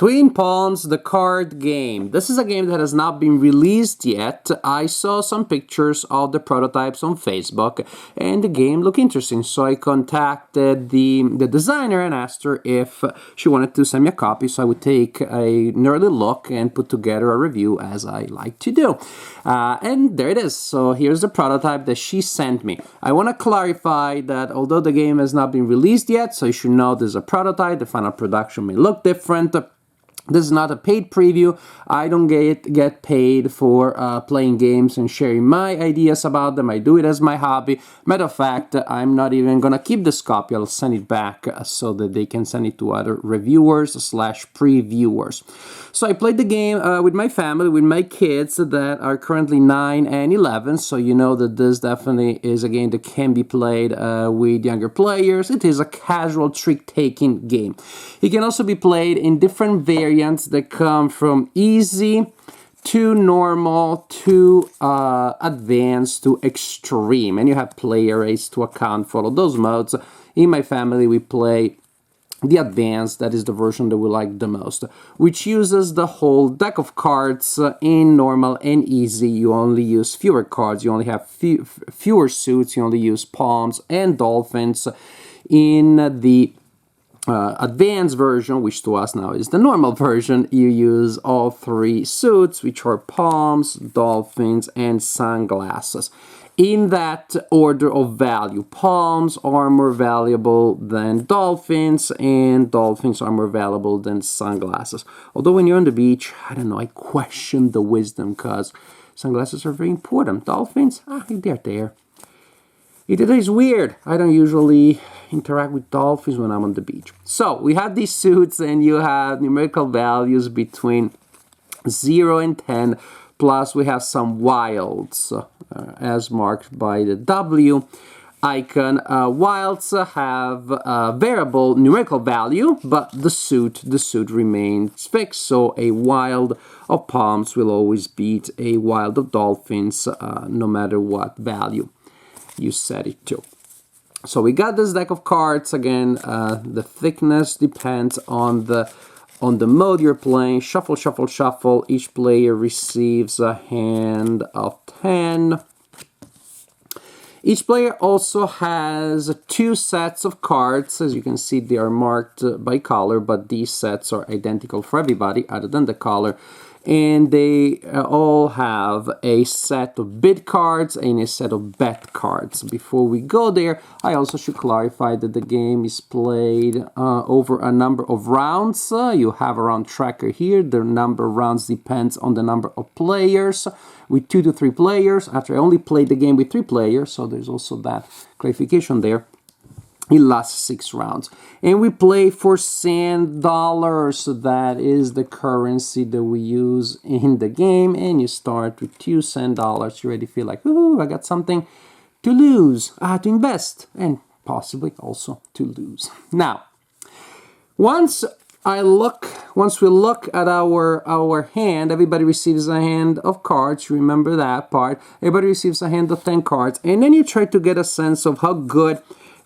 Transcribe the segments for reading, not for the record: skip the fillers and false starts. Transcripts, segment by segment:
Twin Pawns, the card game. This is a game that has not been released yet. I saw some pictures of the prototypes on Facebook and the game looked interesting, so I contacted the designer and asked her if she wanted to send me a copy so I would take an early look and put together a review as I like to do. And there it is. So here's the prototype that she sent me. I want to clarify that although the game has not been released yet, so you should know there's a prototype, the final production may look different. This is not a paid preview. I don't get paid for playing games and sharing my ideas about them. I do it as my hobby. Matter of fact, I'm not even going to keep this copy. I'll send it back so that they can send it to other reviewers/previewers. So I played the game with my family, with my kids that are currently 9 and 11. So you know that this definitely is a game that can be played with younger players. It is a casual trick-taking game. It can also be played in different variants that come from easy to normal to advanced to extreme, and you have player rates to account for all those modes. In my family we play the advanced, that is the version that we like the most, which uses the whole deck of cards. In normal and easy you only use fewer cards, you only have fewer suits, you only use palms and dolphins. In the advanced version, which to us now is the normal version, you use all three suits, which are palms, dolphins, and sunglasses. In that order of value, palms are more valuable than dolphins, and dolphins are more valuable than sunglasses. Although when you're on the beach, I don't know, I question the wisdom, because sunglasses are very important. Dolphins, they're there. It is weird. I don't usually interact with dolphins when I'm on the beach. So we have these suits and you have numerical values between 0 and 10, plus we have some wilds as marked by the W icon. Wilds have a variable numerical value, but the suit remains fixed. So a wild of palms will always beat a wild of dolphins no matter what value you set it to. So we got this deck of cards. Again, the thickness depends on the mode you're playing. Shuffle, shuffle, shuffle. Each player receives a hand of 10. Each player also has 2 sets of cards. As you can see, they are marked by color, but these sets are identical for everybody other than the color. And they all have a set of bid cards and a set of bet cards. Before we go there, I also should clarify that the game is played over a number of rounds. You have a round tracker here. The number of rounds depends on the number of players, with 2 to 3 players. After I only played the game with 3 players, so there's also that clarification there. It lasts 6 rounds. And we play for sand dollars. So that is the currency that we use in the game. And you start with 2 sand dollars. You already feel like, ooh, I got something to lose, to invest, and possibly also to lose. Now, once we look at our hand, everybody receives a hand of cards. Remember that part. Everybody receives a hand of 10 cards. And then you try to get a sense of how good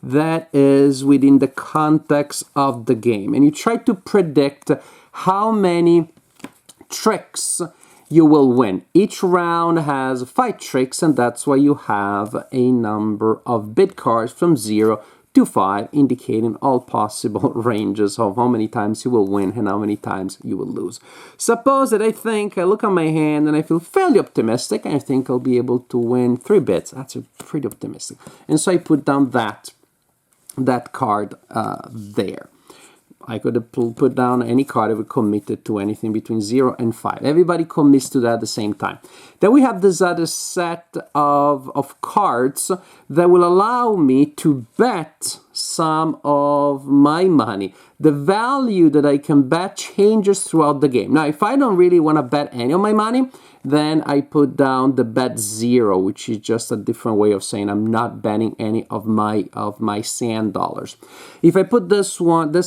that is within the context of the game, and you try to predict how many tricks you will win. Each round has 5 tricks, and that's why you have a number of bid cards from 0 to 5, indicating all possible ranges of how many times you will win and how many times you will lose. Suppose that I look at my hand and I feel fairly optimistic, and I think I'll be able to win 3 bids. That's pretty optimistic. And so I put down that card there. I could have put down any card that would committed to anything between 0 and 5. Everybody commits to that at the same time. Then we have this other set of cards that will allow me to bet some of my money. The value that I can bet changes throughout the game. Now, if I don't really want to bet any of my money, then I put down the bet 0, which is just a different way of saying I'm not betting any of my sand dollars. If I put this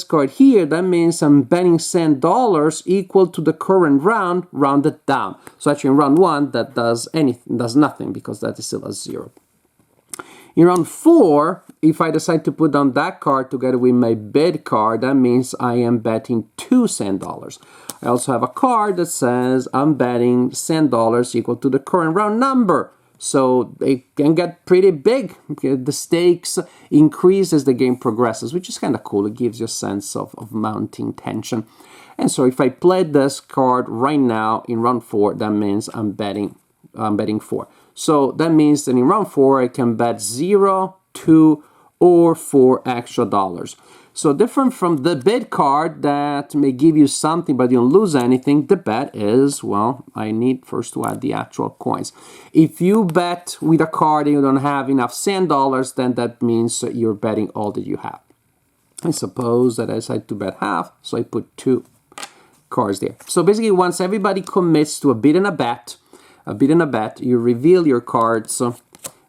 card here, that means I'm betting sand dollars equal to the current round, rounded down. So actually in round 1, that does nothing because that is still a 0. In round 4, if I decide to put down that card together with my bid card, that means I am betting 2 sand dollars. I also have a card that says I'm betting sand dollars equal to the current round number. So it can get pretty big. The stakes increase as the game progresses, which is kind of cool. It gives you a sense of mounting tension. And so if I play this card right now in round 4, that means I'm betting 4. So that means that in round 4, I can bet 0, 2, or 4 extra dollars. So different from the bid card that may give you something but you don't lose anything, the bet is, well, I need first to add the actual coins. If you bet with a card and you don't have enough sand dollars, then that means you're betting all that you have. I suppose that I decided to bet half, so I put 2 cards there. So basically, once everybody commits to a bid and a bet, you reveal your cards,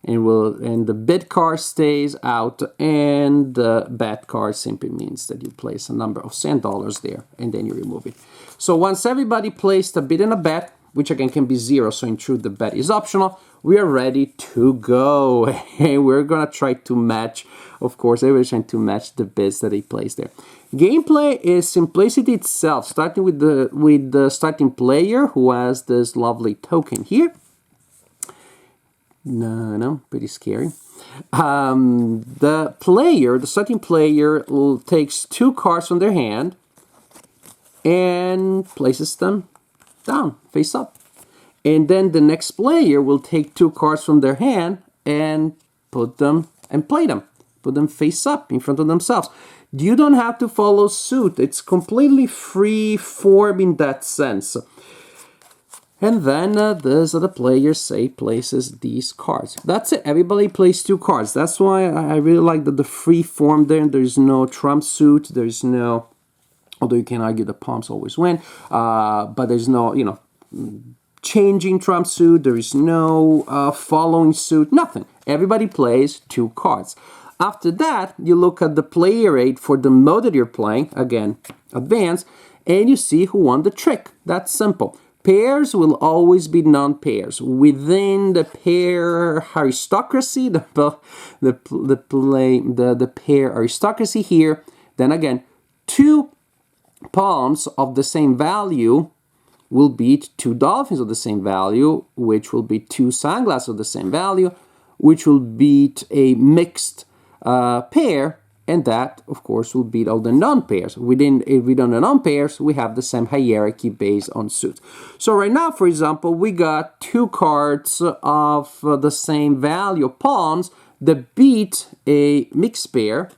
and the bid card stays out, and the bet card simply means that you place a number of sand dollars there, and then you remove it. So once everybody placed a bid and a bet, which again can be 0, so in truth the bet is optional, we are ready to go. And we're gonna try to match, of course, everybody's trying to match the bids that they placed there. Gameplay is simplicity itself, starting with the starting player who has this lovely token here. No, pretty scary. The starting player takes 2 cards from their hand and places them down, face up. And then the next player will take 2 cards from their hand and put them face up in front of themselves. You don't have to follow suit. It's completely free form in that sense. And then this other player, say, places these cards. That's it. Everybody plays 2 cards. That's why I really like the free form there. There's no trump suit. There's no, although you can argue the palms always win, but there's no, changing trump suit. There is no following suit. Nothing. Everybody plays 2 cards. After that, you look at the player rate for the mode that you're playing. Again, advanced, and you see who won the trick. That's simple. Pairs will always be non-pairs. Within the pair aristocracy, the pair aristocracy here, then again, 2 palms of the same value will beat 2 dolphins of the same value, which will be 2 sunglasses of the same value, which will beat a mixed pair, and that, of course, will beat all the non-pairs. Within the non-pairs, we have the same hierarchy based on suits. So right now, for example, we got 2 cards of the same value of palms that beat a mixed pair,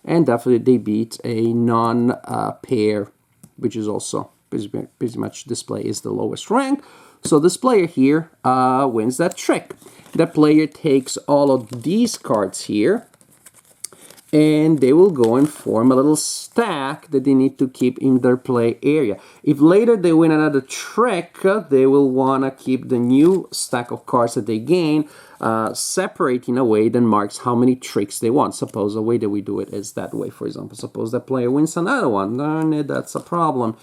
and definitely they beat a non-pair, which is also pretty much this player is the lowest rank. So this player here wins that trick. The player takes all of these cards here, and they will go and form a little stack that they need to keep in their play area. If later they win another trick, they will want to keep the new stack of cards that they gain separate in a way that marks how many tricks they want. Suppose the way that we do it is that way, for example. Suppose that player wins another one, then that's a problem.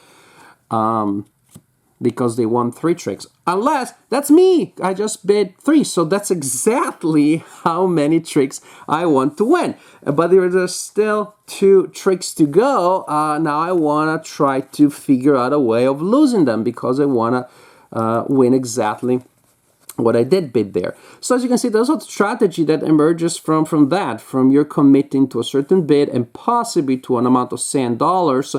Because they won 3 tricks. Unless, that's me! I just bid 3, so that's exactly how many tricks I want to win. But there's still 2 tricks to go. Now I want to try to figure out a way of losing them, because I want to win exactly what I did bid there. So as you can see, there's a strategy that emerges from your committing to a certain bid and possibly to an amount of sand dollars.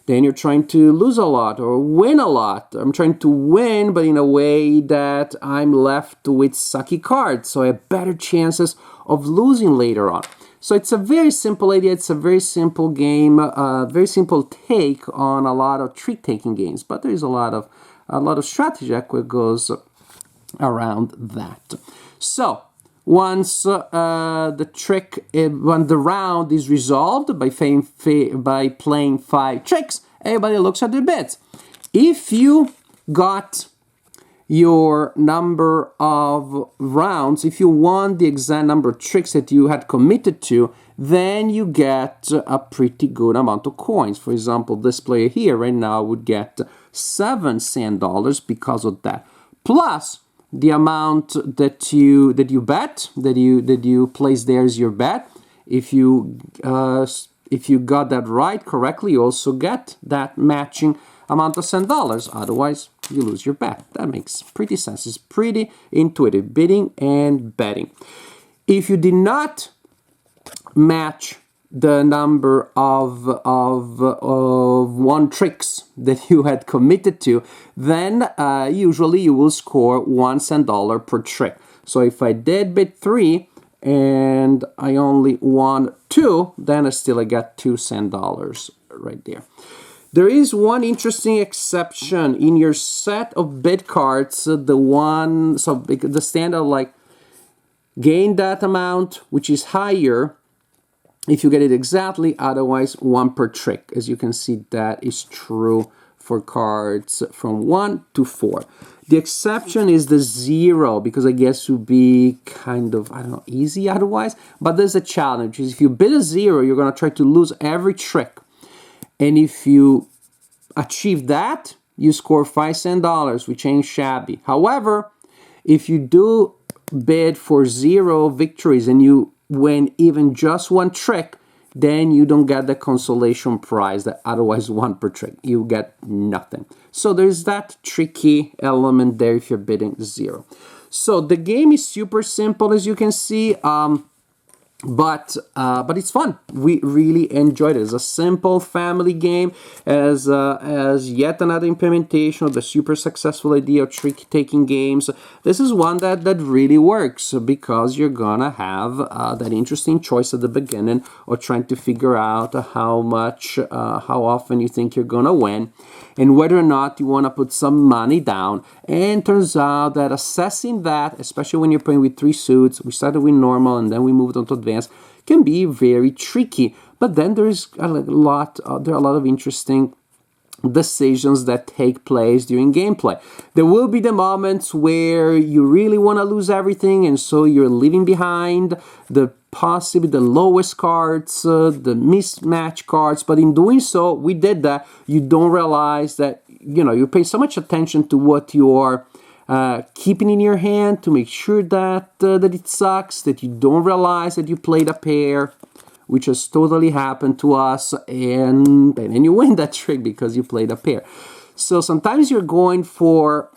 Then you're trying to lose a lot or win a lot. I'm trying to win, but in a way that I'm left with sucky cards, so I have better chances of losing later on. So it's a very simple idea. It's a very simple game, very simple take on a lot of trick-taking games. But there is a lot of strategy that goes around that. So once when the round is resolved by playing 5 tricks, everybody looks at their bids. If you got your number of rounds, if you won the exact number of tricks that you had committed to, then you get a pretty good amount of coins. For example, this player here right now would get 7 sand dollars because of that. Plus, the amount that you bet, that you place there as your bet. If you got that right correctly, you also get that matching amount of $10. Otherwise, you lose your bet. That makes pretty sense. It's pretty intuitive, bidding and betting. If you did not match the number of won tricks that you had committed to, then usually you will score $1 per trick. So if I did bid 3 and I only won 2, then I got $2 right there. There is one interesting exception in your set of bid cards. The standard like gain that amount, which is higher if you get it exactly, otherwise 1 per trick. As you can see, that is true for cards from 1 to 4. The exception is the 0, because I guess it would be kind of, I don't know, easy otherwise. But there's a challenge. If you bid a 0, you're going to try to lose every trick. And if you achieve that, you score $5, which ain't shabby. However, if you do bid for 0 victories and you win even just 1 trick, then you don't get the consolation prize that otherwise 1 per trick. You get nothing. So there's that tricky element there if you're bidding 0. So the game is super simple, as you can see. But it's fun. We really enjoyed it. It's a simple family game, as yet another implementation of the super successful idea of trick-taking games. This is one that really works, because you're gonna have that interesting choice at the beginning of trying to figure out how often you think you're gonna win, and whether or not you want to put some money down. And turns out that assessing that, especially when you're playing with 3 suits, we started with normal and then we moved on to advanced, can be very tricky. But then there are a lot of interesting decisions that take place during gameplay. There will be the moments where you really want to lose everything, and so you're leaving behind possibly the lowest cards, the mismatch cards. But in doing so, we did that. You don't realize that, you pay so much attention to what you are keeping in your hand to make sure that it sucks, that you don't realize that you played a pair, which has totally happened to us, and then you win that trick because you played a pair. So sometimes you're going for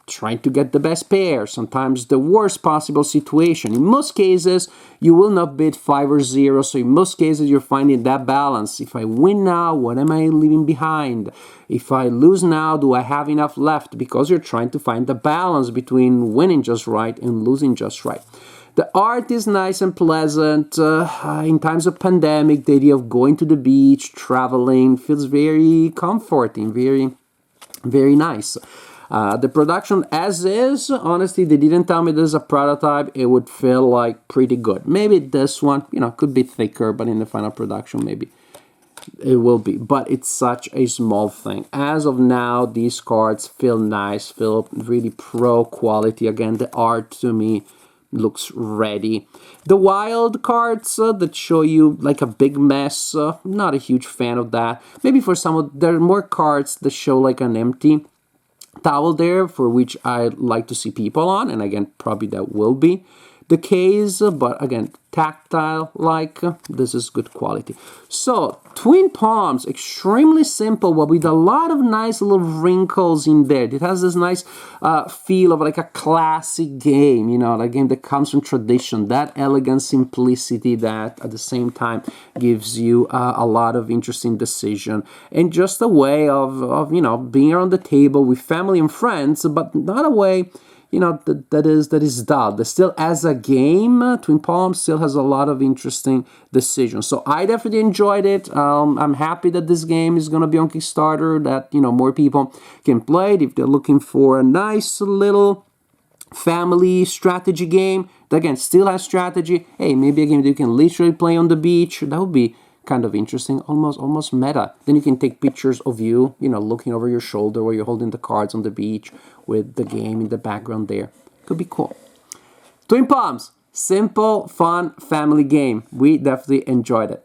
trying to get the best pair, sometimes the worst possible situation. In most cases, you will not bid 5 or 0, so in most cases you're finding that balance. If I win now, what am I leaving behind? If I lose now, do I have enough left? Because you're trying to find the balance between winning just right and losing just right. The art is nice and pleasant. In times of pandemic, the idea of going to the beach, traveling, feels very comforting, very, very nice. The production as is, honestly, they didn't tell me this is a prototype. It would feel like pretty good. Maybe this one, could be thicker, but in the final production, maybe it will be. But it's such a small thing. As of now, these cards feel nice, feel really pro quality. Again, the art to me looks ready. The wild cards that show you like a big mess, not a huge fan of that. Maybe for there are more cards that show like an empty towel there, for which I like to see people on, and again, probably that will be the case, but again, tactile, like this is good quality. So Twin Palms, extremely simple, but with a lot of nice little wrinkles in there. It has this nice feel of like a classic game, a game that comes from tradition, that elegant simplicity that at the same time gives you a lot of interesting decision, and just a way of being around the table with family and friends, but not a way that is dull. But still, as a game, Twin Palms still has a lot of interesting decisions. So I definitely enjoyed it. I'm happy that this game is going to be on Kickstarter, that more people can play it if they're looking for a nice little family strategy game that, again, still has strategy. Hey, maybe a game that you can literally play on the beach. That would be kind of interesting, almost meta. Then you can take pictures of you, looking over your shoulder while you're holding the cards on the beach with the game in the background there. Could be cool. Twin Palms, simple, fun, family game. We definitely enjoyed it.